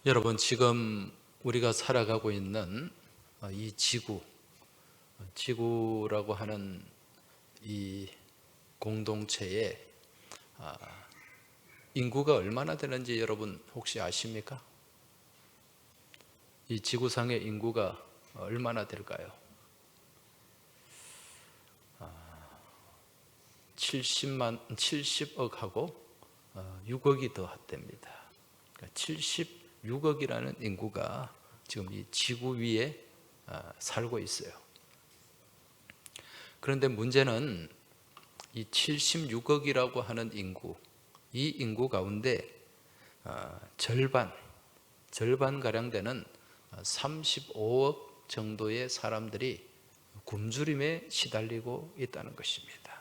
여러분, 지금 우리가 살아가고 있는 이 지구라고 하는 이 공동체에 인구가 얼마나 되는지 여러분 혹시 아십니까? 이 지구상의 인구가 얼마나 될까요? 70억하고 6억이 더 됩니다. 그러니까 76억이라는 인구가 지금 이 지구 위에 살고 있어요. 그런데 문제는 이 76억이라고 하는 인구, 이 인구 가운데 절반가량 되는 35억 정도의 사람들이 굶주림에 시달리고 있다는 것입니다.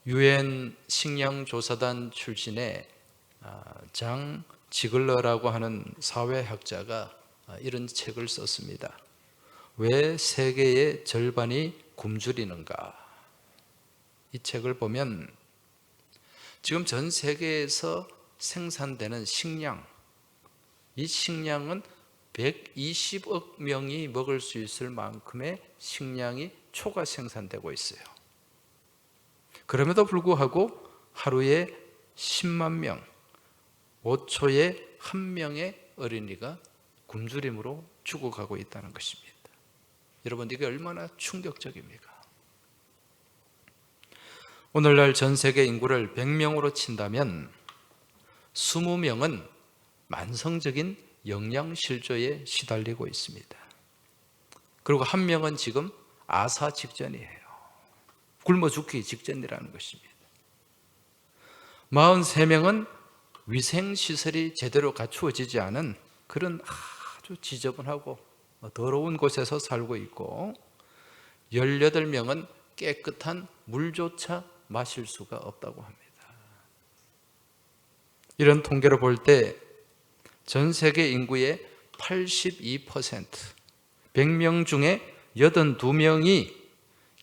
유엔 식량조사단 출신의 장 지글러라고 하는 사회학자가 이런 책을 썼습니다. 왜 세계의 절반이 굶주리는가? 이 책을 보면 지금 전 세계에서 생산되는 식량, 이 식량은 120억 명이 먹을 수 있을 만큼의 식량이 초과 생산되고 있어요. 그럼에도 불구하고 하루에 10만 명, 5초에 1명의 어린이가 굶주림으로 죽어가고 있다는 것입니다. 여러분, 이게 얼마나 충격적입니까? 오늘날 전 세계 인구를 100명으로 친다면 20명은 만성적인 영양실조에 시달리고 있습니다. 그리고 1명은 지금 아사 직전이에요. 굶어 죽기 직전이라는 것입니다. 43명은 위생시설이 제대로 갖추어지지 않은 그런 아주 지저분하고 더러운 곳에서 살고 있고, 18명은 깨끗한 물조차 마실 수가 없다고 합니다. 이런 통계를 볼 때 전 세계 인구의 82%, 100명 중에 82명이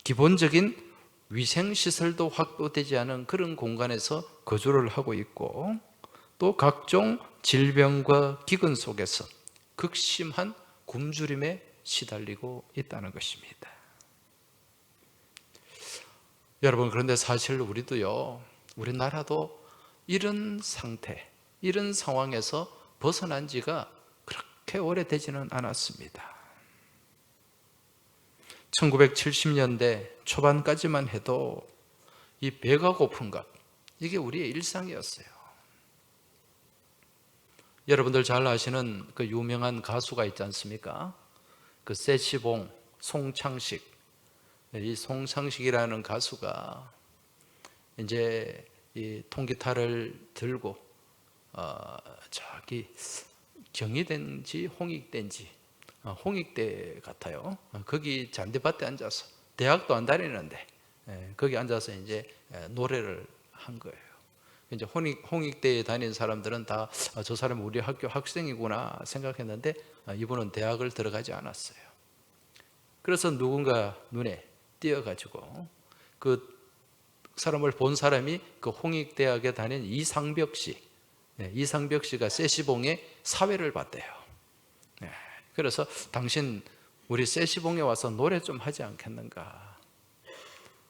기본적인 위생시설도 확보되지 않은 그런 공간에서 거주를 하고 있고, 또 각종 질병과 기근 속에서 극심한 굶주림에 시달리고 있다는 것입니다. 여러분, 그런데 사실 우리나라도 이런 상태, 이런 상황에서 벗어난 지가 그렇게 오래되지는 않았습니다. 1970년대 초반까지만 해도 이 배가 고픈 것, 이게 우리의 일상이었어요. 여러분들 잘 아시는 그 유명한 가수가 있지 않습니까? 그 세시봉, 송창식. 이 송창식이라는 가수가 이제 이 통기타를 들고 저기 경희대인지 홍익대인지, 홍익대 같아요. 거기 잔디밭에 앉아서, 대학도 안 다니는데 거기 앉아서 이제 노래를 한 거예요. 이제 홍익대에 다니는 사람들은 다 저 사람이 우리 학교 학생이구나 생각했는데 이분은 대학을 들어가지 않았어요. 그래서 누군가 눈에 띄어가지고 그 사람을 본 사람이 그 홍익대학에 다닌 이상벽 씨가 세시봉의 사회를 봤대요. 그래서 당신 우리 세시봉에 와서 노래 좀 하지 않겠는가.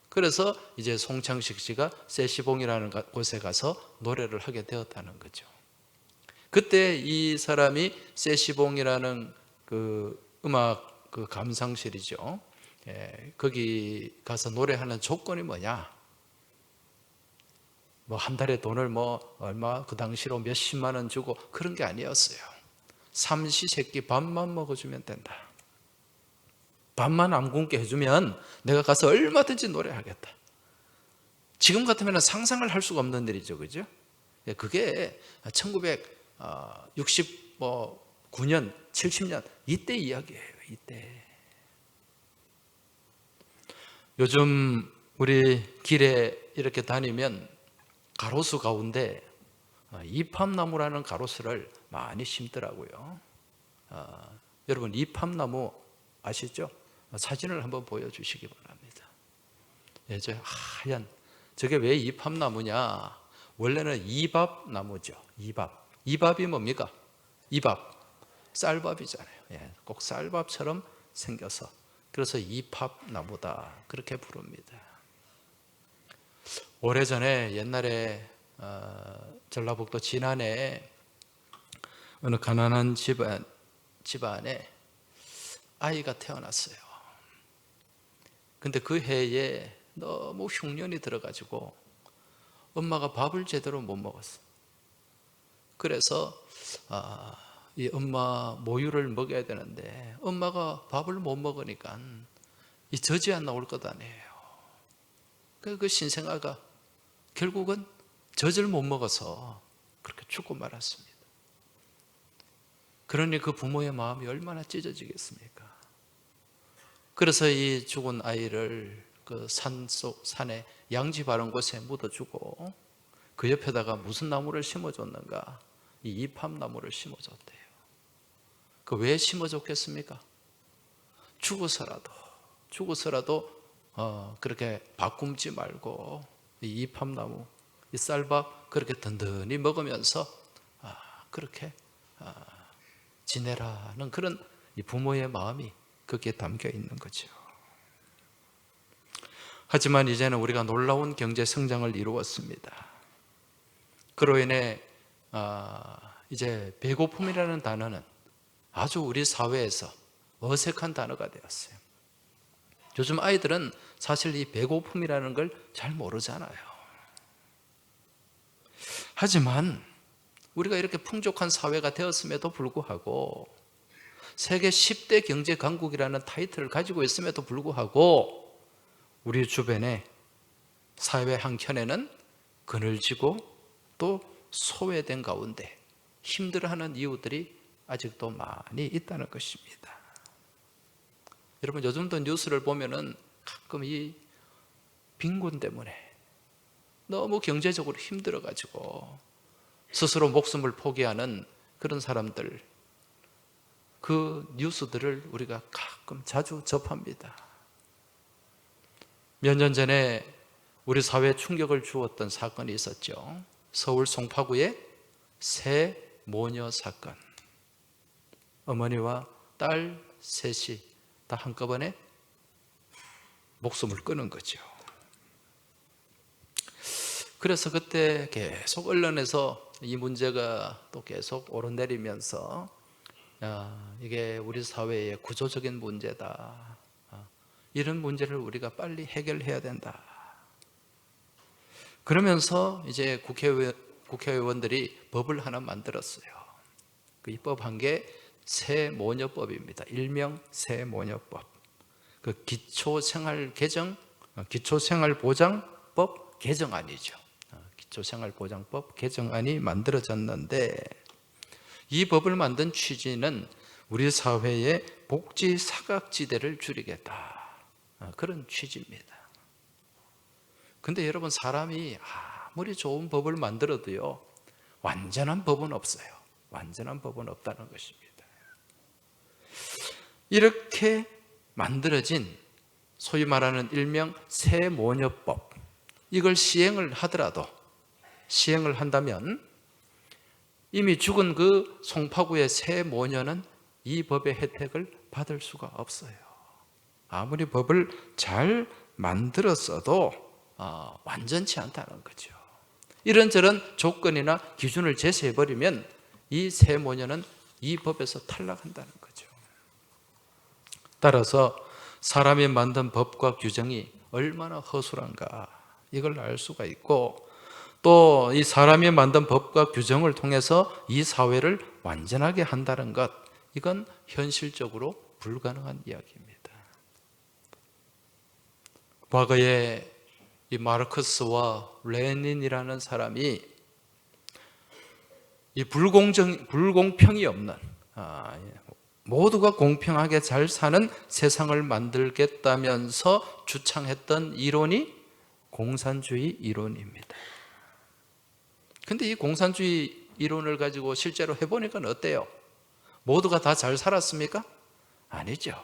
그래서 이제 송창식 씨가 세시봉이라는 곳에 가서 노래를 하게 되었다는 거죠. 그때 이 사람이 세시봉이라는 그 음악 그 감상실이죠. 거기 가서 노래하는 조건이 뭐냐? 뭐 한 달에 돈을 뭐 얼마 그 당시로 몇십만 원 주고 그런 게 아니었어요. 삼시세끼 밥만 먹어주면 된다. 밥만 안 굶게 해주면 내가 가서 얼마든지 노래하겠다. 지금 같으면 상상을 할 수가 없는 일이죠, 그죠? 그게 1969년, 70년 이때 이야기예요. 이때. 요즘 우리 길에 이렇게 다니면 가로수 가운데 이팝나무라는 가로수를 많이 심더라고요. 여러분, 이팝나무 아시죠? 사진을 한번 보여주시기 바랍니다. 저 하얀, 저게 왜 이팝나무냐? 원래는 이밥 나무죠. 이밥이 뭡니까? 이밥, 쌀밥이잖아요. 꼭 쌀밥처럼 생겨서 그래서 이밥 나무다 그렇게 부릅니다. 오래전에 옛날에 전라북도 진안에 어느 가난한 집안에 아이가 태어났어요. 근데 그 해에 너무 흉년이 들어가지고 엄마가 밥을 제대로 못 먹었어. 그래서 이 엄마 모유를 먹여야 되는데 엄마가 밥을 못 먹으니까 이 젖이 안 나올 것 아니에요. 그 신생아가 결국은 젖을 못 먹어서 그렇게 죽고 말았습니다. 그러니 그 부모의 마음이 얼마나 찢어지겠습니까? 그래서 이 죽은 아이를 그 산에 양지 바른 곳에 묻어주고 그 옆에다가 무슨 나무를 심어줬는가? 이 이팝나무를 심어줬대요. 그 왜 심어줬겠습니까? 죽어서라도 그렇게 밥 굶지 말고 이 이팝나무, 이 쌀밥 그렇게 든든히 먹으면서 그렇게 지내라는 그런 이 부모의 마음이 거기에 담겨 있는 거죠. 하지만 이제는 우리가 놀라운 경제 성장을 이루었습니다. 그로 인해 이제 배고픔이라는 단어는 아주 우리 사회에서 어색한 단어가 되었어요. 요즘 아이들은 사실 이 배고픔이라는 걸 잘 모르잖아요. 하지만 우리가 이렇게 풍족한 사회가 되었음에도 불구하고 세계 10대 경제 강국이라는 타이틀을 가지고 있음에도 불구하고 우리 주변에 사회 한켠에는 그늘지고 또 소외된 가운데 힘들어하는 이웃들이 아직도 많이 있다는 것입니다. 여러분 요즘도 뉴스를 보면은 가끔 이 빈곤 때문에 너무 경제적으로 힘들어가지고 스스로 목숨을 포기하는 그런 사람들, 그 뉴스들을 우리가 가끔 자주 접합니다. 몇 년 전에 우리 사회에 충격을 주었던 사건이 있었죠. 서울 송파구의 세 모녀 사건. 어머니와 딸 셋이 다 한꺼번에 목숨을 끊은 거죠. 그래서 그때 계속 언론에서 이 문제가 또 계속 오르내리면서 이게 우리 사회의 구조적인 문제다. 이런 문제를 우리가 빨리 해결해야 된다. 그러면서 이제 국회의원들이 법을 하나 만들었어요. 이 법 한 게 세모녀법입니다. 일명 세모녀법. 그 기초생활보장법 개정안이죠. 기초생활보장법 개정안이 만들어졌는데 이 법을 만든 취지는 우리 사회의 복지 사각지대를 줄이겠다. 그런 취지입니다. 근데 여러분 사람이 아무리 좋은 법을 만들어도요 완전한 법은 없어요. 완전한 법은 없다는 것입니다. 이렇게 만들어진 소위 말하는 일명 세모녀법, 이걸 시행을 한다면 이미 죽은 그 송파구의 세모녀는 이 법의 혜택을 받을 수가 없어요. 아무리 법을 잘 만들었어도 완전치 않다는 거죠. 이런저런 조건이나 기준을 제시해버리면 이 세모녀는 이 법에서 탈락한다는 거죠. 따라서 사람이 만든 법과 규정이 얼마나 허술한가 이걸 알 수가 있고, 또 이 사람이 만든 법과 규정을 통해서 이 사회를 완전하게 한다는 것, 이건 현실적으로 불가능한 이야기입니다. 과거에 이 마르크스와 레닌이라는 사람이 이 불공평이 없는 모두가 공평하게 잘 사는 세상을 만들겠다면서 주창했던 이론이 공산주의 이론입니다. 근데 이 공산주의 이론을 가지고 실제로 해보니까 어때요? 모두가 다 잘 살았습니까? 아니죠.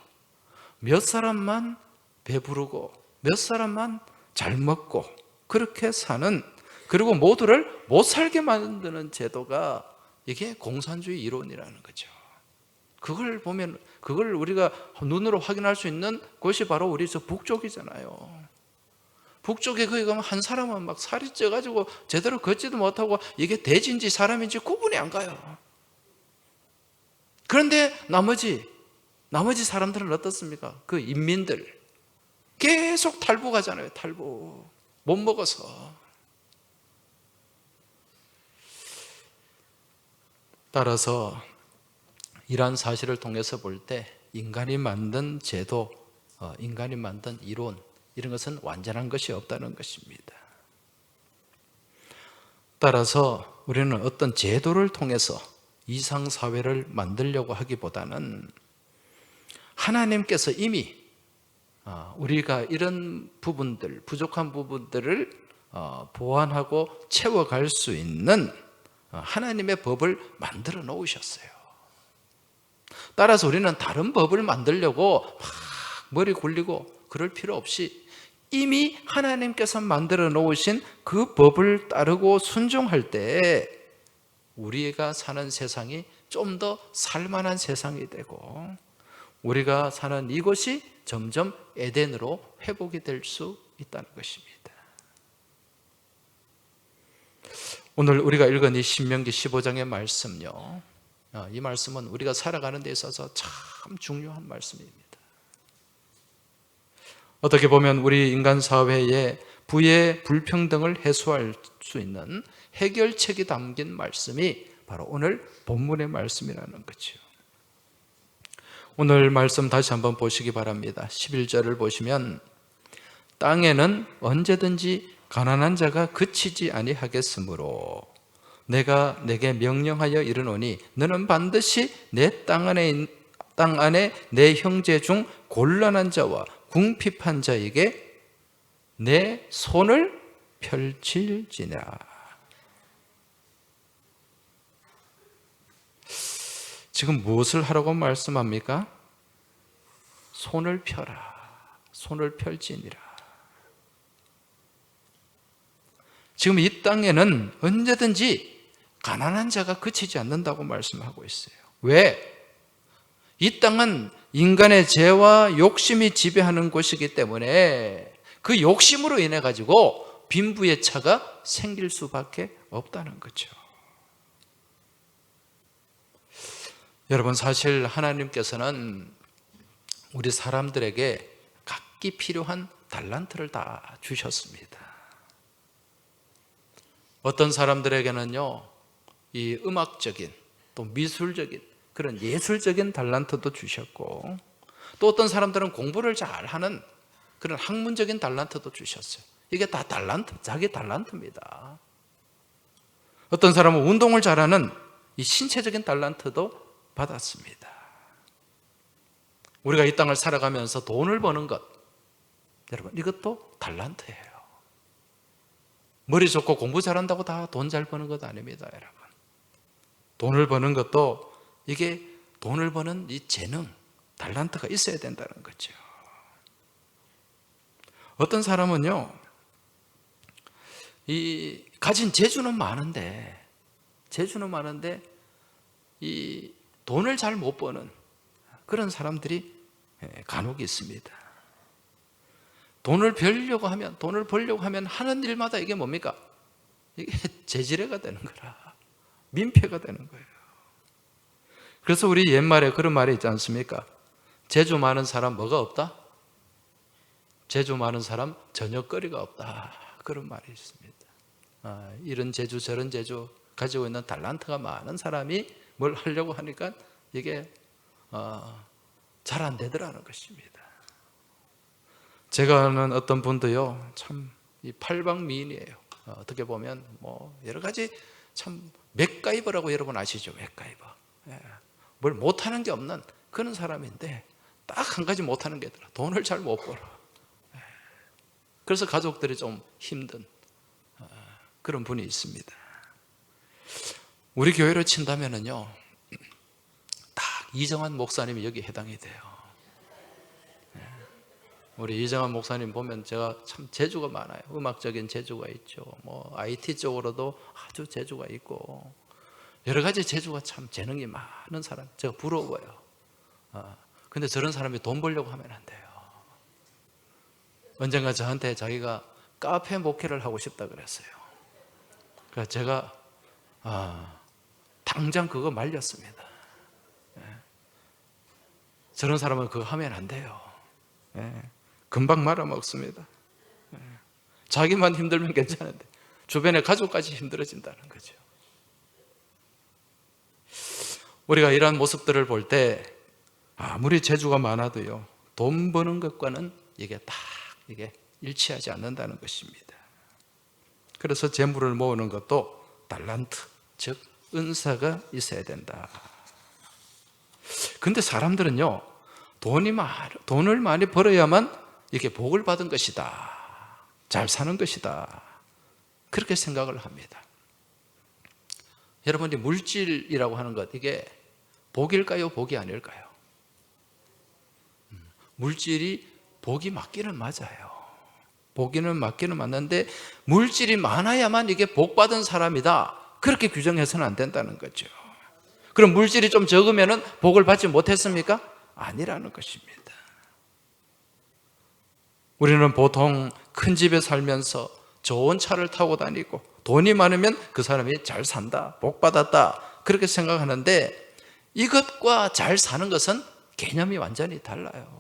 몇 사람만 배부르고 몇 사람만 잘 먹고 그렇게 사는 그리고 모두를 못 살게 만드는 제도가 이게 공산주의 이론이라는 거죠. 그걸 보면, 그걸 우리가 눈으로 확인할 수 있는 곳이 바로 우리 저 북쪽이잖아요. 북쪽에 거기 가면 한 사람은 막 살이 쪄가지고 제대로 걷지도 못하고 이게 돼지인지 사람인지 구분이 안 가요. 그런데 나머지 사람들은 어떻습니까? 그 인민들 계속 탈북하잖아요. 탈북. 못 먹어서. 따라서 이러한 사실을 통해서 볼 때 인간이 만든 제도, 인간이 만든 이론, 이런 것은 완전한 것이 없다는 것입니다. 따라서 우리는 어떤 제도를 통해서 이상사회를 만들려고 하기보다는 하나님께서 이미 우리가 이런 부분들, 부족한 부분들을 보완하고 채워갈 수 있는 하나님의 법을 만들어 놓으셨어요. 따라서 우리는 다른 법을 만들려고 막 머리 굴리고 그럴 필요 없이 이미 하나님께서 만들어 놓으신 그 법을 따르고 순종할 때 우리가 사는 세상이 좀 더 살만한 세상이 되고 우리가 사는 이곳이 점점 에덴으로 회복이 될 수 있다는 것입니다. 오늘 우리가 읽은 이 신명기 15장의 말씀요, 이 말씀은 우리가 살아가는 데 있어서 참 중요한 말씀입니다. 어떻게 보면 우리 인간 사회의 부의 불평등을 해소할 수 있는 해결책이 담긴 말씀이 바로 오늘 본문의 말씀이라는 거죠. 오늘 말씀 다시 한번 보시기 바랍니다. 11절을 보시면 땅에는 언제든지 가난한 자가 그치지 아니하겠으므로 내가 내게 명령하여 이르노니 너는 반드시 내 땅 안에 내 형제 중 곤란한 자와 궁핍한 자에게 내 손을 펼칠지니라. 지금 무엇을 하라고 말씀합니까? 손을 펴라. 손을 펼지니라. 지금 이 땅에는 언제든지 가난한 자가 그치지 않는다고 말씀하고 있어요. 왜? 이 땅은 인간의 죄와 욕심이 지배하는 곳이기 때문에 그 욕심으로 인해 가지고 빈부의 차가 생길 수밖에 없다는 거죠. 여러분, 사실 하나님께서는 우리 사람들에게 각기 필요한 달란트를 다 주셨습니다. 어떤 사람들에게는요, 이 음악적인 또 미술적인 그런 예술적인 달란트도 주셨고, 또 어떤 사람들은 공부를 잘하는 그런 학문적인 달란트도 주셨어요. 이게 다 달란트, 자기 달란트입니다. 어떤 사람은 운동을 잘하는 이 신체적인 달란트도 받았습니다. 우리가 이 땅을 살아가면서 돈을 버는 것, 여러분, 이것도 달란트예요. 머리 좋고 공부 잘한다고 다 돈 잘 버는 것 아닙니다, 여러분. 돈을 버는 것도 이게 돈을 버는 이 재능, 달란트가 있어야 된다는 거죠. 어떤 사람은요, 이 가진 재주는 많은데 이 돈을 잘 못 버는 그런 사람들이 간혹 있습니다. 돈을 벌려고 하면 하는 일마다 이게 뭡니까? 이게 재지레가 되는 거라. 민폐가 되는 거예요. 그래서 우리 옛말에 그런 말이 있지 않습니까? 재주 많은 사람 뭐가 없다? 재주 많은 사람 저녁거리가 없다. 그런 말이 있습니다. 이런 재주 저런 재주 가지고 있는 달란트가 많은 사람이 뭘 하려고 하니까 이게 잘 안 되더라는 것입니다. 제가 아는 어떤 분도요, 참 이 팔방미인이에요. 어떻게 보면 뭐 여러 가지 참 맥가이버라고 여러분 아시죠? 맥가이버. 뭘 못하는 게 없는 그런 사람인데 딱 한 가지 못하는 게 있더라. 돈을 잘 못 벌어. 그래서 가족들이 좀 힘든 그런 분이 있습니다. 우리 교회로 친다면은요, 딱 이정환 목사님이 여기 해당이 돼요. 우리 이정환 목사님 보면 제가 참 재주가 많아요. 음악적인 재주가 있죠. 뭐 IT 쪽으로도 아주 재주가 있고 여러 가지 재주가 참 재능이 많은 사람. 제가 부러워요. 근데 저런 사람이 돈 벌려고 하면 안 돼요. 언젠가 저한테 자기가 카페 목회를 하고 싶다 그랬어요. 그래서 제가 당장 그거 말렸습니다. 저런 사람은 그거 하면 안 돼요. 금방 말아먹습니다. 자기만 힘들면 괜찮은데 주변의 가족까지 힘들어진다는 거죠. 우리가 이러한 모습들을 볼 때 아무리 재주가 많아도요, 돈 버는 것과는 이게 일치하지 않는다는 것입니다. 그래서 재물을 모으는 것도 달란트, 즉 은사가 있어야 된다. 근데 사람들은요, 돈을 많이 벌어야만 이게 복을 받은 것이다, 잘 사는 것이다, 그렇게 생각을 합니다. 여러분이 물질이라고 하는 것, 이게 복일까요, 복이 아닐까요? 물질이 복이 맞기는 맞아요. 복이는 맞기는 맞는데 물질이 많아야만 이게 복 받은 사람이다, 그렇게 규정해서는 안 된다는 거죠. 그럼 물질이 좀 적으면 복을 받지 못했습니까? 아니라는 것입니다. 우리는 보통 큰 집에 살면서 좋은 차를 타고 다니고 돈이 많으면 그 사람이 잘 산다, 복 받았다, 그렇게 생각하는데 이것과 잘 사는 것은 개념이 완전히 달라요.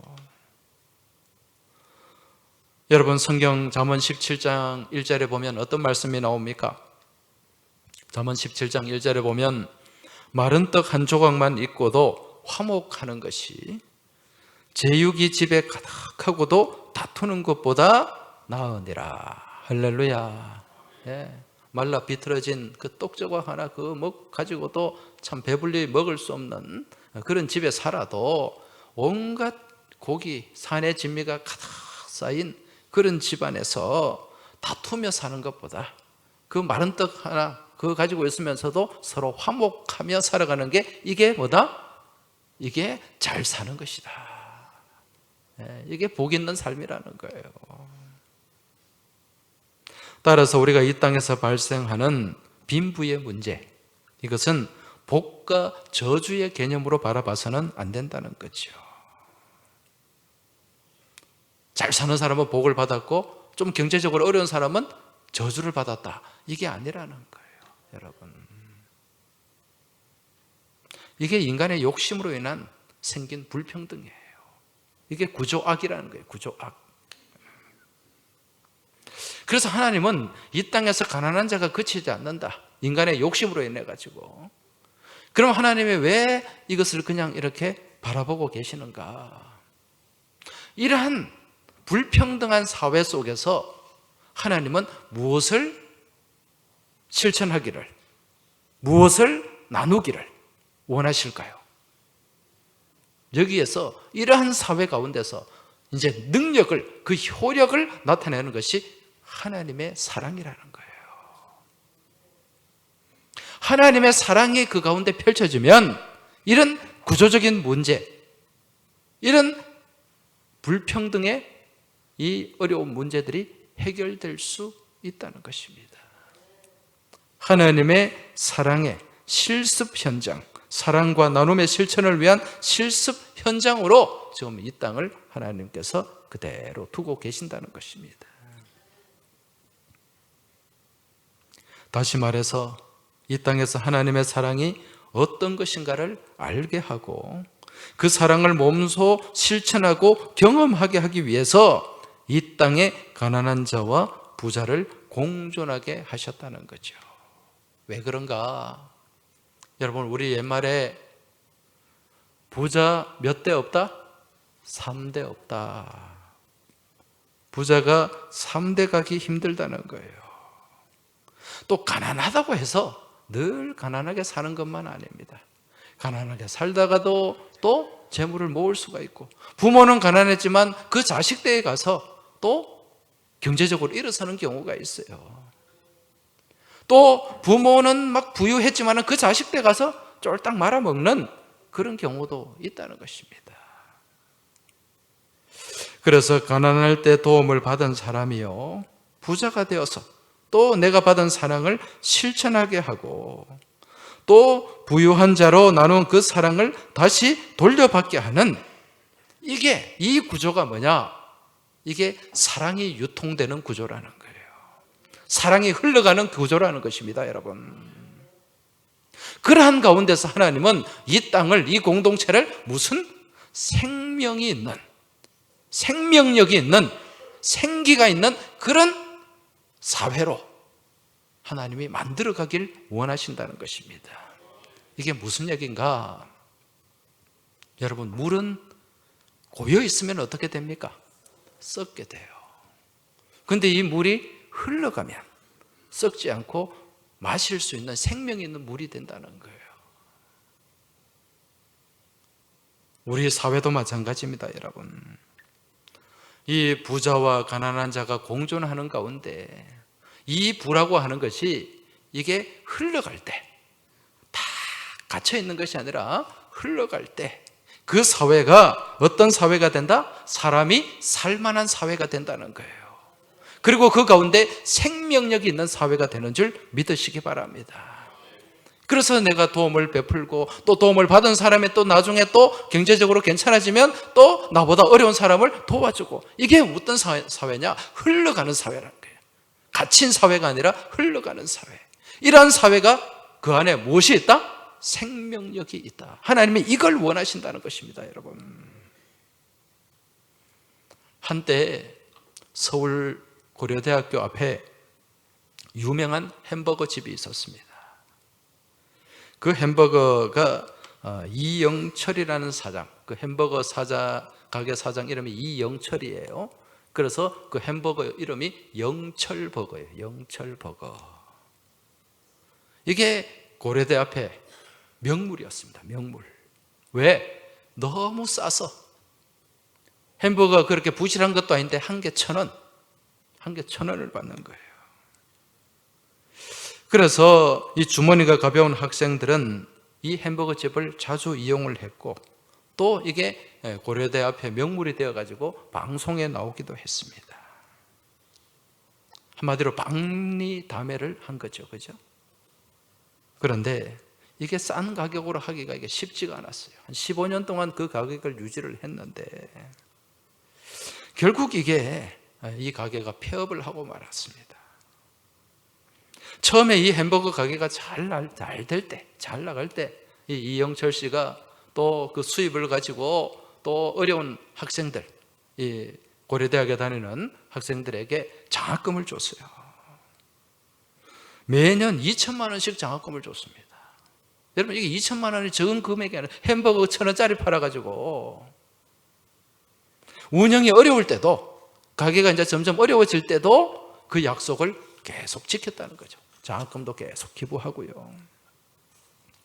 여러분, 성경 잠언 17장 1절에 보면 어떤 말씀이 나옵니까? 잠언 17장 1절에 보면 마른 떡 한 조각만 있고도 화목하는 것이 제육이 집에 가득하고도 다투는 것보다 나으니라. 할렐루야. 말라 비틀어진 그 떡조각 하나 가지고도 참 배불리 먹을 수 없는 그런 집에 살아도 온갖 고기, 산의 진미가 가득 쌓인 그런 집안에서 다투며 사는 것보다 그 마른 떡 하나 그거 가지고 있으면서도 서로 화목하며 살아가는 게 이게 뭐다? 이게 잘 사는 것이다. 이게 복 있는 삶이라는 거예요. 따라서 우리가 이 땅에서 발생하는 빈부의 문제, 이것은 복과 저주의 개념으로 바라봐서는 안 된다는 거죠. 잘 사는 사람은 복을 받았고 좀 경제적으로 어려운 사람은 저주를 받았다, 이게 아니라는 거예요. 여러분, 이게 인간의 욕심으로 인한 생긴 불평등이에요. 이게 구조악이라는 거예요. 구조악. 그래서 하나님은 이 땅에서 가난한 자가 그치지 않는다, 인간의 욕심으로 인해 가지고. 그럼 하나님이 왜 이것을 그냥 이렇게 바라보고 계시는가? 이러한 불평등한 사회 속에서 하나님은 무엇을 실천하기를, 무엇을 나누기를 원하실까요? 여기에서 이러한 사회 가운데서 이제 능력을, 그 효력을 나타내는 것이 하나님의 사랑이라는 거예요. 하나님의 사랑이 그 가운데 펼쳐지면 이런 구조적인 문제, 이런 불평등의 이 어려운 문제들이 해결될 수 있다는 것입니다. 하나님의 사랑의 실습 현장, 사랑과 나눔의 실천을 위한 실습 현장으로 지금 이 땅을 하나님께서 그대로 두고 계신다는 것입니다. 다시 말해서 이 땅에서 하나님의 사랑이 어떤 것인가를 알게 하고 그 사랑을 몸소 실천하고 경험하게 하기 위해서 이 땅에 가난한 자와 부자를 공존하게 하셨다는 거죠. 왜 그런가? 여러분, 우리 옛말에 부자 몇 대 없다? 3대 없다. 부자가 3대 가기 힘들다는 거예요. 또 가난하다고 해서 늘 가난하게 사는 것만 아닙니다. 가난하게 살다가도 또 재물을 모을 수가 있고, 부모는 가난했지만 그 자식 때에 가서 또 경제적으로 일어서는 경우가 있어요. 또 부모는 막 부유했지만 그 자식 때 가서 쫄딱 말아먹는 그런 경우도 있다는 것입니다. 그래서 가난할 때 도움을 받은 사람이요, 부자가 되어서 또 내가 받은 사랑을 실천하게 하고 또 부유한 자로 나눈 그 사랑을 다시 돌려받게 하는, 이 구조가 뭐냐? 이게 사랑이 유통되는 구조라는 거예요. 사랑이 흘러가는 구조라는 것입니다, 여러분. 그러한 가운데서 하나님은 이 땅을, 이 공동체를 무슨 생명이 있는, 생명력이 있는, 생기가 있는 그런 사회로 하나님이 만들어 가길 원하신다는 것입니다. 이게 무슨 얘기인가? 여러분, 물은 고여 있으면 어떻게 됩니까? 썩게 돼요. 근데 이 물이 흘러가면 썩지 않고 마실 수 있는 생명이 있는 물이 된다는 거예요. 우리 사회도 마찬가지입니다, 여러분. 이 부자와 가난한 자가 공존하는 가운데 이 부라고 하는 것이 이게 흘러갈 때, 다 갇혀 있는 것이 아니라 흘러갈 때 그 사회가 어떤 사회가 된다? 사람이 살만한 사회가 된다는 거예요. 그리고 그 가운데 생명력이 있는 사회가 되는 줄 믿으시기 바랍니다. 그래서 내가 도움을 베풀고 또 도움을 받은 사람이 또 나중에 또 경제적으로 괜찮아지면 또 나보다 어려운 사람을 도와주고, 이게 어떤 사회냐? 흘러가는 사회라는 거예요. 갇힌 사회가 아니라 흘러가는 사회. 이러한 사회가 그 안에 무엇이 있다? 생명력이 있다. 하나님이 이걸 원하신다는 것입니다, 여러분. 한때 서울 고려대학교 앞에 유명한 햄버거 집이 있었습니다. 그 햄버거가 이영철이라는 사장, 그 햄버거 가게 사장 이름이 이영철이에요. 그래서 그 햄버거 이름이 영철버거예요. 영철버거. 이게 고려대 앞에 명물이었습니다. 명물. 왜? 너무 싸서. 햄버거가 그렇게 부실한 것도 아닌데 한 개 1,000원. 한 개 1,000원을 받는 거예요. 그래서 이 주머니가 가벼운 학생들은 이 햄버거 집을 자주 이용을 했고, 또 이게 고려대 앞에 명물이 되어가지고 방송에 나오기도 했습니다. 한마디로 박리다매를 한 거죠, 그죠? 그런데 이게 싼 가격으로 하기가 이게 쉽지가 않았어요. 한 15년 동안 그 가격을 유지를 했는데 결국 이 가게가 폐업을 하고 말았습니다. 처음에 이 햄버거 가게가 잘 나갈 때 이 이영철 씨가 또 그 수입을 가지고 또 어려운 학생들, 이 고려대학에 다니는 학생들에게 장학금을 줬어요. 매년 2천만 원씩 장학금을 줬습니다. 여러분, 이게 2천만 원이 적은 금액이 아니라 햄버거 1,000원짜리 팔아가지고 운영이 어려울 때도, 가게가 이제 점점 어려워질 때도 그 약속을 계속 지켰다는 거죠. 장학금도 계속 기부하고요.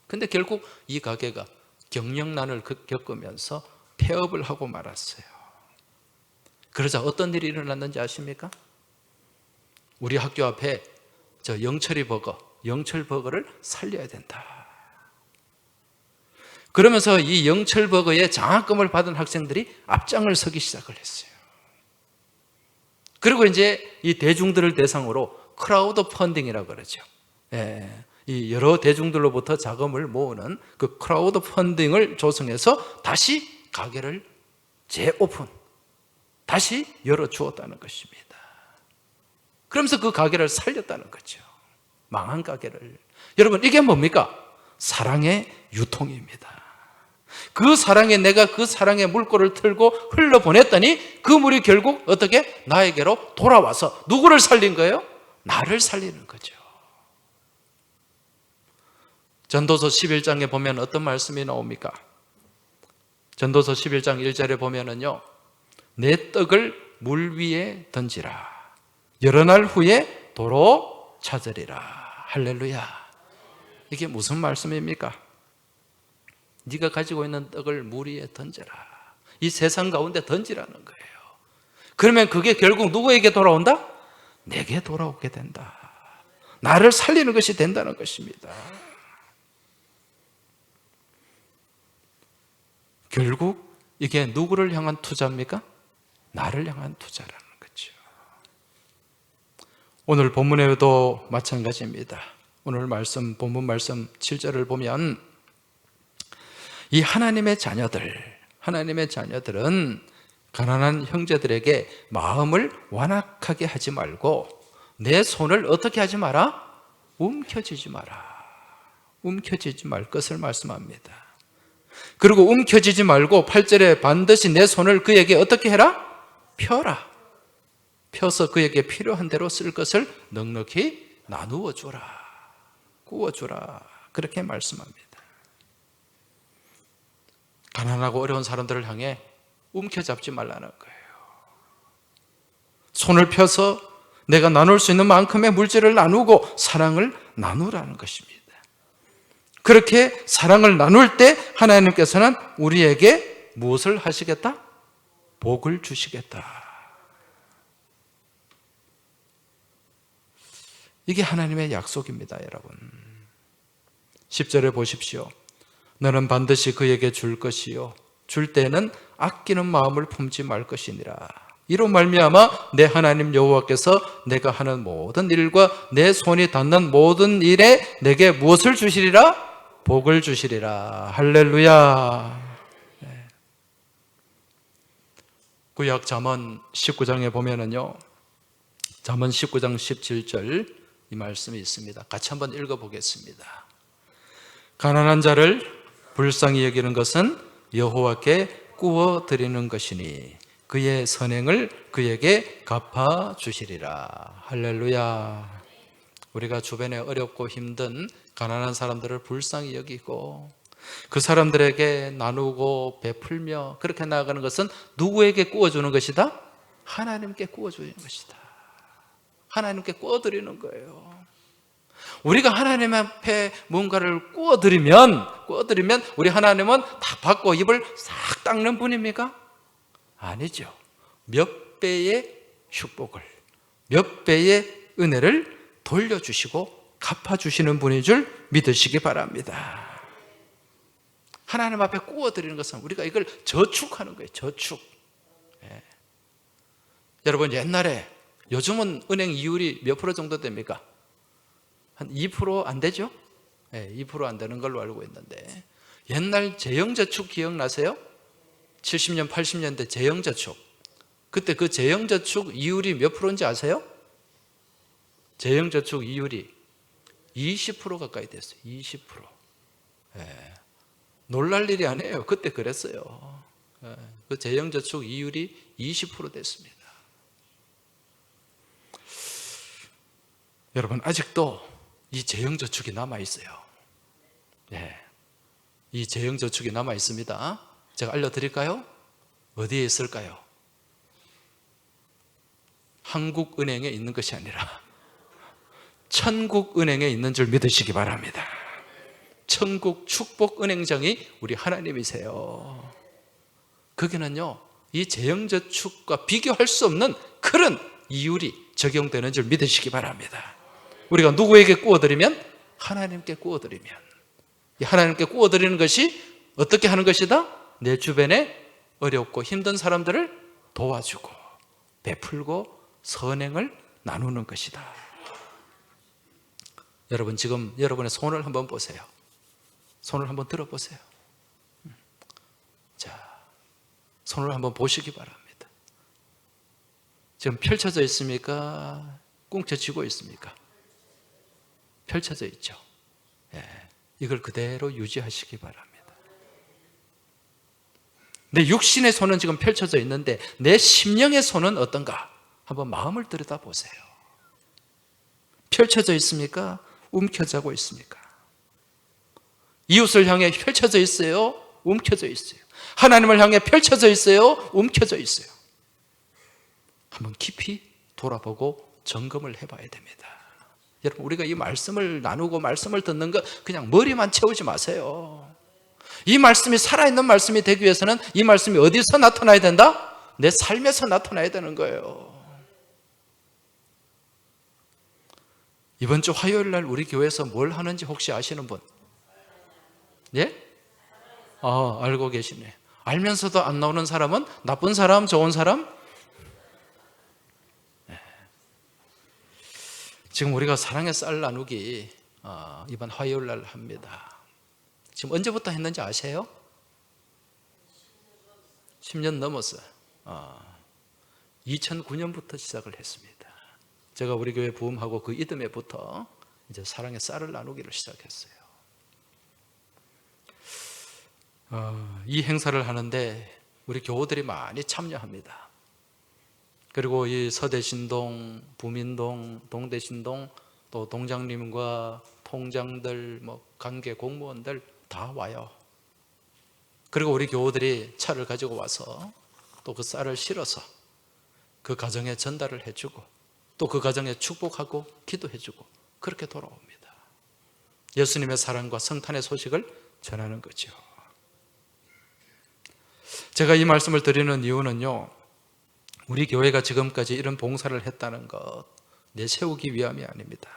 근데 결국 이 가게가 경영난을 겪으면서 폐업을 하고 말았어요. 그러자 어떤 일이 일어났는지 아십니까? 우리 학교 앞에 저 영철버거를 살려야 된다. 그러면서 이 영철버거에 장학금을 받은 학생들이 앞장을 서기 시작을 했어요. 그리고 이제 이 대중들을 대상으로 크라우드 펀딩이라고 그러죠. 이 여러 대중들로부터 자금을 모으는 그 크라우드 펀딩을 조성해서 다시 가게를 재오픈, 다시 열어주었다는 것입니다. 그러면서 그 가게를 살렸다는 거죠. 망한 가게를. 여러분, 이게 뭡니까? 사랑의 유통입니다. 그 사랑에 내가 그 사랑의 물꼬를 틀고 흘러보냈더니 그 물이 결국 어떻게? 나에게로 돌아와서 누구를 살린 거예요? 나를 살리는 거죠. 전도서 11장에 보면 어떤 말씀이 나옵니까? 전도서 11장 1절에 보면은요, 내 떡을 물 위에 던지라. 여러 날 후에 도로 찾으리라. 할렐루야. 이게 무슨 말씀입니까? 네가 가지고 있는 떡을 물 위에 던져라. 이 세상 가운데 던지라는 거예요. 그러면 그게 결국 누구에게 돌아온다? 내게 돌아오게 된다. 나를 살리는 것이 된다는 것입니다. 결국 이게 누구를 향한 투자입니까? 나를 향한 투자라는 거죠. 오늘 본문에도 마찬가지입니다. 오늘 본문 말씀 7절을 보면 이 하나님의 자녀들은 가난한 형제들에게 마음을 완악하게 하지 말고 내 손을 어떻게 하지 마라? 움켜쥐지 말 것을 말씀합니다. 그리고 움켜쥐지 말고 8절에 반드시 내 손을 그에게 어떻게 해라? 펴서 그에게 필요한 대로 쓸 것을 넉넉히 나누어 주라, 구워 주라, 그렇게 말씀합니다. 가난하고 어려운 사람들을 향해 움켜잡지 말라는 거예요. 손을 펴서 내가 나눌 수 있는 만큼의 물질을 나누고 사랑을 나누라는 것입니다. 그렇게 사랑을 나눌 때 하나님께서는 우리에게 무엇을 하시겠다? 복을 주시겠다. 이게 하나님의 약속입니다, 여러분. 10절에 보십시오. 너는 반드시 그에게 줄 것이요 줄 때는 아끼는 마음을 품지 말 것이니라. 이로 말미암아 내 하나님 여호와께서 내가 하는 모든 일과 내 손이 닿는 모든 일에 내게 무엇을 주시리라? 복을 주시리라. 할렐루야. 구약 잠언 19장에 보면은요, 잠언 19장 17절 이 말씀이 있습니다. 같이 한번 읽어보겠습니다. 가난한 자를 불쌍히 여기는 것은 여호와께 구워 드리는 것이니 그의 선행을 그에게 갚아 주시리라. 할렐루야. 우리가 주변에 어렵고 힘든 가난한 사람들을 불쌍히 여기고 그 사람들에게 나누고 베풀며 그렇게 나아가는 것은 누구에게 구워주는 것이다? 하나님께 구워주는 것이다. 하나님께 구워드리는 거예요. 우리가 하나님 앞에 뭔가를 구워드리면 우리 하나님은 다 받고 입을 싹 닦는 분입니까? 아니죠. 몇 배의 축복을, 몇 배의 은혜를 돌려주시고 갚아주시는 분인 줄 믿으시기 바랍니다. 하나님 앞에 구워드리는 것은 우리가 이걸 저축하는 거예요. 저축. 여러분, 옛날에, 요즘은 은행 이율이 몇 프로 정도 됩니까? 한 2% 안 되죠? 2% 안 되는 걸로 알고 있는데, 옛날 재형저축 기억나세요? 70년, 80년대 재형저축. 그때 그 재형저축 이율이 몇 프로인지 아세요? 재형저축 이율이 20% 가까이 됐어요. 20%. 놀랄 일이 아니에요. 그때 그랬어요. 그 재형저축 이율이 20% 됐습니다. 여러분, 아직도 이 재형저축이 남아있어요. 이 재형저축이 남아있습니다. 제가 알려드릴까요? 어디에 있을까요? 한국은행에 있는 것이 아니라 천국은행에 있는 줄 믿으시기 바랍니다. 천국 축복은행장이 우리 하나님이세요. 거기는요, 이 재형저축과 비교할 수 없는 그런 이율이 적용되는 줄 믿으시기 바랍니다. 우리가 누구에게 구워드리면? 하나님께 구워드리면. 이 하나님께 구워드리는 것이 어떻게 하는 것이다? 내 주변에 어렵고 힘든 사람들을 도와주고 베풀고 선행을 나누는 것이다. 여러분, 지금 여러분의 손을 한번 보세요. 손을 한번 들어보세요. 자, 손을 한번 보시기 바랍니다. 지금 펼쳐져 있습니까? 꿍쳐지고 있습니까? 펼쳐져 있죠. 이걸 그대로 유지하시기 바랍니다. 내 육신의 손은 지금 펼쳐져 있는데 내 심령의 손은 어떤가? 한번 마음을 들여다보세요. 펼쳐져 있습니까? 움켜쥐고 있습니까? 이웃을 향해 펼쳐져 있어요? 움켜져 있어요? 하나님을 향해 펼쳐져 있어요? 움켜져 있어요? 한번 깊이 돌아보고 점검을 해봐야 됩니다. 여러분, 우리가 이 말씀을 나누고 말씀을 듣는 거 그냥 머리만 채우지 마세요. 이 말씀이 살아있는 말씀이 되기 위해서는 이 말씀이 어디서 나타나야 된다? 내 삶에서 나타나야 되는 거예요. 이번 주 화요일 날 우리 교회에서 뭘 하는지 혹시 아시는 분? 예? 알고 계시네. 알면서도 안 나오는 사람은 나쁜 사람, 좋은 사람? 지금 우리가 사랑의 쌀 나누기 이번 화요일 날 합니다. 지금 언제부터 했는지 아세요? 10년 넘었어요. 2009년부터 시작을 했습니다. 제가 우리 교회 부음하고 그 이듬해부터 이제 사랑의 쌀을 나누기를 시작했어요. 이 행사를 하는데 우리 교우들이 많이 참여합니다. 그리고 이 서대신동, 부민동, 동대신동, 또 동장님과 통장들, 관계 공무원들 다 와요. 그리고 우리 교우들이 차를 가지고 와서 또 그 쌀을 실어서 그 가정에 전달을 해주고 또 그 가정에 축복하고 기도해주고 그렇게 돌아옵니다. 예수님의 사랑과 성탄의 소식을 전하는 거죠. 제가 이 말씀을 드리는 이유는요, 우리 교회가 지금까지 이런 봉사를 했다는 것 내세우기 위함이 아닙니다.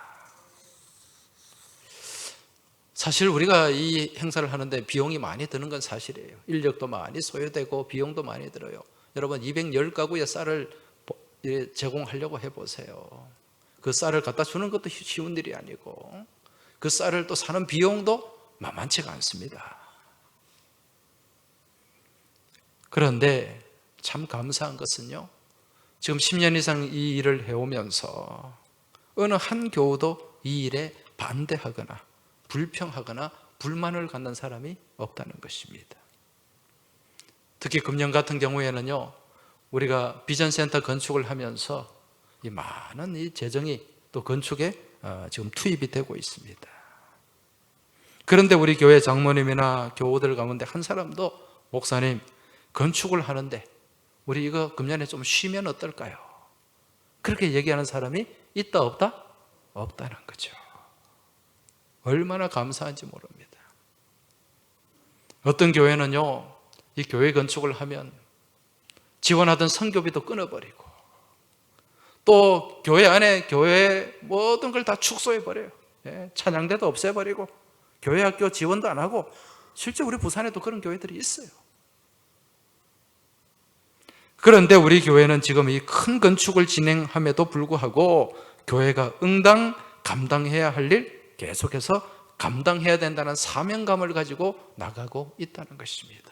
사실 우리가 이 행사를 하는데 비용이 많이 드는 건 사실이에요. 인력도 많이 소요되고 비용도 많이 들어요. 여러분 210가구의 쌀을 제공하려고 해보세요. 그 쌀을 갖다 주는 것도 쉬운 일이 아니고 그 쌀을 또 사는 비용도 만만치가 않습니다. 그런데 참 감사한 것은요, 지금 10년 이상 이 일을 해오면서 어느 한 교우도 이 일에 반대하거나 불평하거나 불만을 갖는 사람이 없다는 것입니다. 특히 금년 같은 경우에는요, 우리가 비전센터 건축을 하면서 이 많은 이 재정이 또 건축에 지금 투입이 되고 있습니다. 그런데 우리 교회 장모님이나 교우들 가운데 한 사람도 목사님 건축을 하는데 우리 이거 금년에 좀 쉬면 어떨까요? 그렇게 얘기하는 사람이 있다 없다? 없다는 거죠. 얼마나 감사한지 모릅니다. 어떤 교회는요, 이 교회 건축을 하면 지원하던 선교비도 끊어버리고 또 교회 안에 교회 모든 걸 다 축소해버려요. 찬양대도 없애버리고 교회 학교 지원도 안 하고, 실제 우리 부산에도 그런 교회들이 있어요. 그런데 우리 교회는 지금 이 큰 건축을 진행함에도 불구하고 교회가 응당 감당해야 할 일 계속해서 감당해야 된다는 사명감을 가지고 나가고 있다는 것입니다.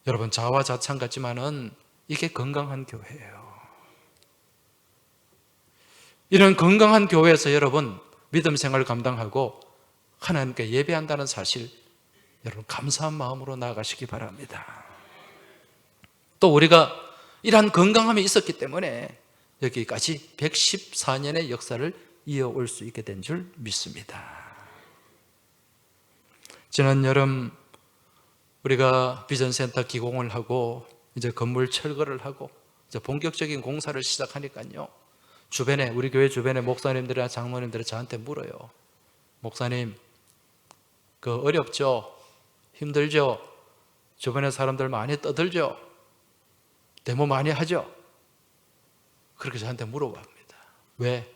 여러분 자화자찬 같지만은 이게 건강한 교회예요. 이런 건강한 교회에서 여러분 믿음 생활을 감당하고 하나님께 예배한다는 사실, 여러분 감사한 마음으로 나아가시기 바랍니다. 또 우리가 이러한 건강함이 있었기 때문에 여기까지 114년의 역사를 이어올 수 있게 된 줄 믿습니다. 지난 여름 우리가 비전센터 기공을 하고 이제 건물 철거를 하고 이제 본격적인 공사를 시작하니까요, 주변에 우리 교회 주변에 목사님들이나 장로님들이 저한테 물어요. 목사님, 그 어렵죠? 힘들죠? 주변에 사람들 많이 떠들죠? 데모 많이 하죠? 그렇게 저한테 물어봅니다. 왜?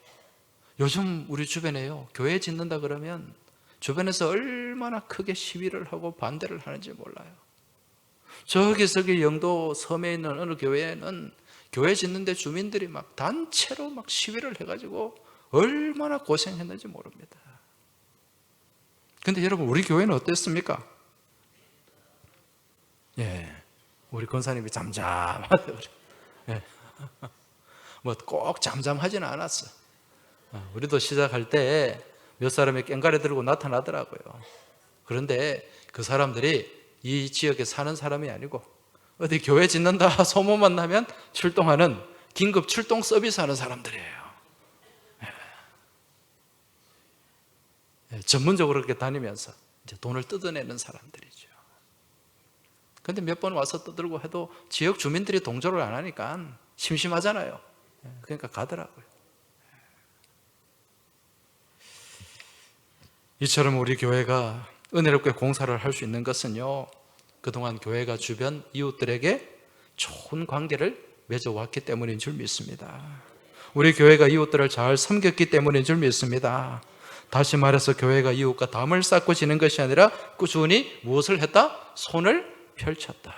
요즘 우리 주변에요, 교회 짓는다 그러면 주변에서 얼마나 크게 시위를 하고 반대를 하는지 몰라요. 저기 영도 섬에 있는 어느 교회에는 교회 짓는데 주민들이 막 단체로 막 시위를 해가지고 얼마나 고생했는지 모릅니다. 근데 여러분 우리 교회는 어땠습니까? 우리 권사님이 잠잠하대요. 뭐 꼭 잠잠하지는 않았어. 우리도 시작할 때 몇 사람이 꽹가리 들고 나타나더라고요. 그런데 그 사람들이 이 지역에 사는 사람이 아니고 어디 교회 짓는다 소문만 나면 출동하는 긴급 출동 서비스 하는 사람들이에요. 전문적으로 그렇게 다니면서 이제 돈을 뜯어내는 사람들이죠. 그런데 몇 번 와서 떠들고 해도 지역 주민들이 동조를 안 하니까 심심하잖아요. 그러니까 가더라고요. 이처럼 우리 교회가 은혜롭게 공사를 할 수 있는 것은요, 그동안 교회가 주변 이웃들에게 좋은 관계를 맺어왔기 때문인 줄 믿습니다. 우리 교회가 이웃들을 잘 섬겼기 때문인 줄 믿습니다. 다시 말해서 교회가 이웃과 담을 쌓고 지는 것이 아니라 꾸준히 무엇을 했다? 손을 펼쳤다.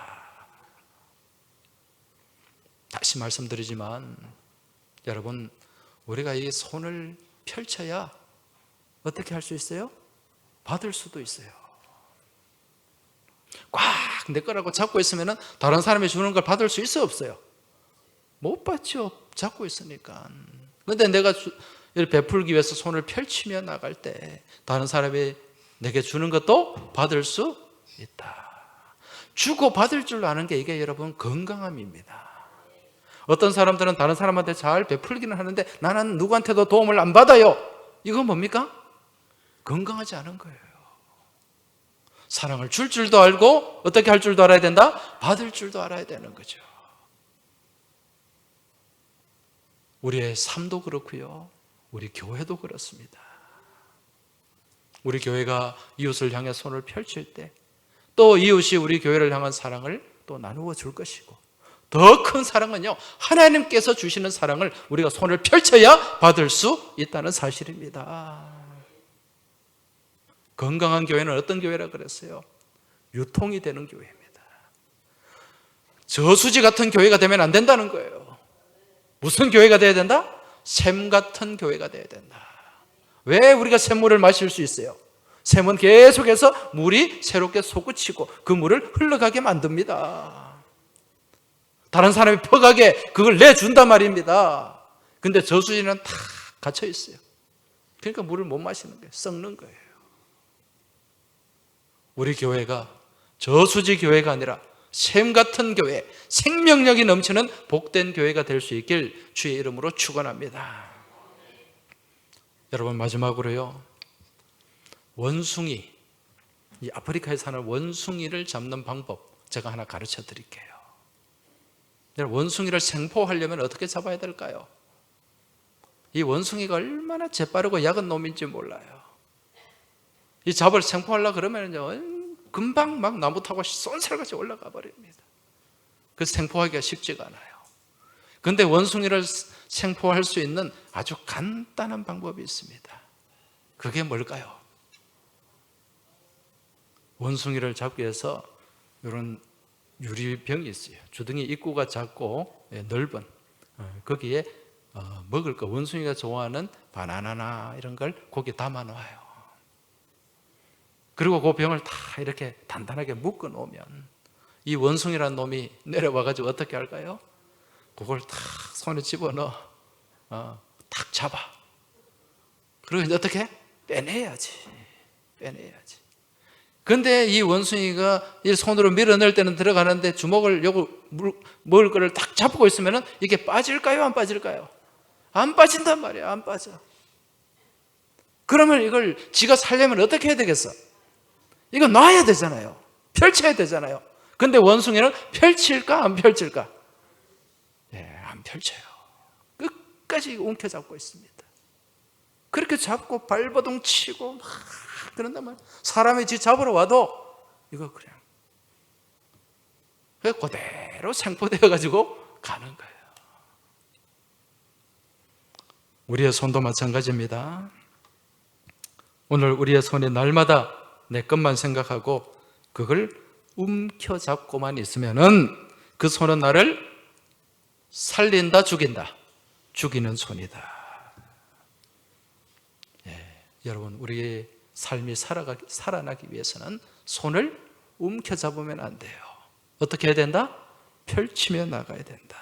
다시 말씀드리지만 여러분, 우리가 이 손을 펼쳐야 어떻게 할 수 있어요? 받을 수도 있어요. 꽉 내 거라고 잡고 있으면 다른 사람이 주는 걸 받을 수 있어, 없어요? 못 받죠. 잡고 있으니까. 그런데 내가 베풀기 위해서 손을 펼치며 나갈 때 다른 사람이 내게 주는 것도 받을 수 있다. 주고 받을 줄 아는 게 이게 여러분 건강함입니다. 어떤 사람들은 다른 사람한테 잘 베풀기는 하는데 나는 누구한테도 도움을 안 받아요. 이건 뭡니까? 건강하지 않은 거예요. 사랑을 줄 줄도 알고 어떻게 할 줄도 알아야 된다? 받을 줄도 알아야 되는 거죠. 우리의 삶도 그렇고요. 우리 교회도 그렇습니다. 우리 교회가 이웃을 향해 손을 펼칠 때 또 이웃이 우리 교회를 향한 사랑을 또 나누어 줄 것이고 더 큰 사랑은요, 하나님께서 주시는 사랑을 우리가 손을 펼쳐야 받을 수 있다는 사실입니다. 건강한 교회는 어떤 교회라 그랬어요? 유통이 되는 교회입니다. 저수지 같은 교회가 되면 안 된다는 거예요. 무슨 교회가 돼야 된다? 샘 같은 교회가 돼야 된다. 왜 우리가 샘물을 마실 수 있어요? 샘은 계속해서 물이 새롭게 솟구치고 그 물을 흘러가게 만듭니다. 다른 사람이 퍼가게 그걸 내준단 말입니다. 근데 저수지는 다 갇혀 있어요. 그러니까 물을 못 마시는 거예요. 썩는 거예요. 우리 교회가 저수지 교회가 아니라 샘 같은 교회, 생명력이 넘치는 복된 교회가 될 수 있길 주의 이름으로 축원합니다. 여러분, 마지막으로요, 원숭이, 이 아프리카에 사는 원숭이를 잡는 방법 제가 하나 가르쳐 드릴게요. 원숭이를 생포하려면 어떻게 잡아야 될까요? 이 원숭이가 얼마나 재빠르고 약은 놈인지 몰라요. 이 잡을 생포하려고 그러면 금방 막 나무 타고 쏜살같이 올라가 버립니다. 그래서 생포하기가 쉽지가 않아요. 그런데 원숭이를 생포할 수 있는 아주 간단한 방법이 있습니다. 그게 뭘까요? 원숭이를 잡기 위해서 이런 유리병이 있어요. 주둥이 입구가 작고 넓은, 거기에 먹을 거, 원숭이가 좋아하는 바나나나 이런 걸 거기에 담아 놓아요. 그리고 그 병을 다 이렇게 단단하게 묶어 놓으면 이 원숭이라는 놈이 내려와 가지고 어떻게 할까요? 그걸 탁 손에 집어넣어, 탁 잡아. 그리고 이제 어떻게? 빼내야지. 근데 이 원숭이가 이 손으로 밀어낼 때는 들어가는데 주먹을 요거 먹을 거를 딱 잡고 있으면 이게 빠질까요? 안 빠질까요? 안 빠진단 말이에요. 안 빠져. 그러면 이걸 지가 살려면 어떻게 해야 되겠어? 이거 놔야 되잖아요. 펼쳐야 되잖아요. 근데 원숭이는 펼칠까 안 펼칠까? 안 펼쳐요. 끝까지 움켜잡고 있습니다. 그렇게 잡고 발버둥 치고 막 그런단 말이에요. 사람이 지 잡으러 와도 이거 그냥 그대로 생포되어 가지고 가는 거예요. 우리의 손도 마찬가지입니다. 오늘 우리의 손이 날마다 내 것만 생각하고 그걸 움켜잡고만 있으면은 그 손은 나를 살린다, 죽인다. 죽이는 손이다. 여러분, 우리의 삶이 살아나기 위해서는 손을 움켜잡으면 안 돼요. 어떻게 해야 된다? 펼치며 나가야 된다.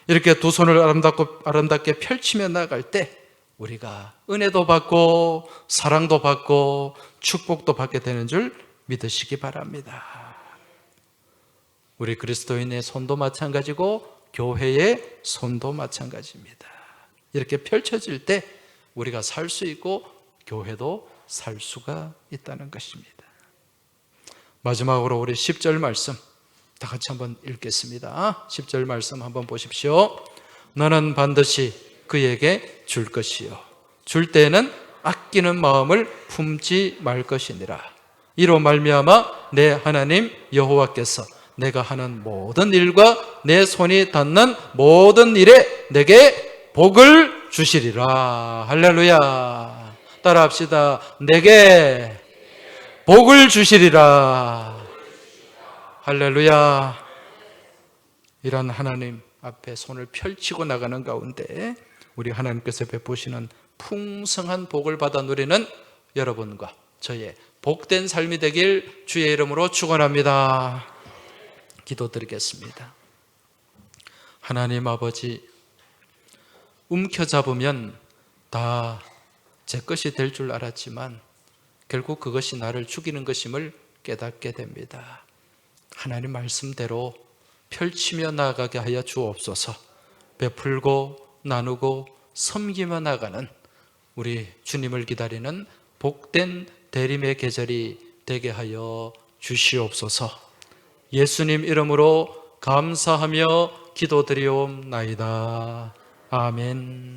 이렇게 두 손을 아름답게 펼치며 나갈 때 우리가 은혜도 받고 사랑도 받고 축복도 받게 되는 줄 믿으시기 바랍니다. 우리 그리스도인의 손도 마찬가지고 교회의 손도 마찬가지입니다. 이렇게 펼쳐질 때 우리가 살 수 있고 교회도 살 수가 있다는 것입니다. 마지막으로 우리 10절 말씀 다 같이 한번 읽겠습니다. 10절 말씀 한번 보십시오. 너는 반드시 그에게 줄 것이요 줄 때에는 아끼는 마음을 품지 말 것이니라. 이로 말미암아 내 하나님 여호와께서 내가 하는 모든 일과 내 손이 닿는 모든 일에 내게 복을 주시리라. 할렐루야. 따라합시다. 내게 복을 주시리라. 할렐루야. 이런 하나님, 앞에 손을 펼치고 나가는 가운데 우리 하나님께서 베푸시는 풍성한 복을 받아 누리는 여러분과 저의 복된 삶이 되길 주의 이름으로 축원합니다. 기도드리겠습니다. 하나님 아버지, 움켜잡으면 다 제 것이 될 줄 알았지만 결국 그것이 나를 죽이는 것임을 깨닫게 됩니다. 하나님 말씀대로 펼치며 나아가게 하여 주옵소서. 베풀고 나누고 섬기며 나가는 우리 주님을 기다리는 복된 대림의 계절이 되게 하여 주시옵소서. 예수님 이름으로 감사하며 기도드리옵나이다. 아멘.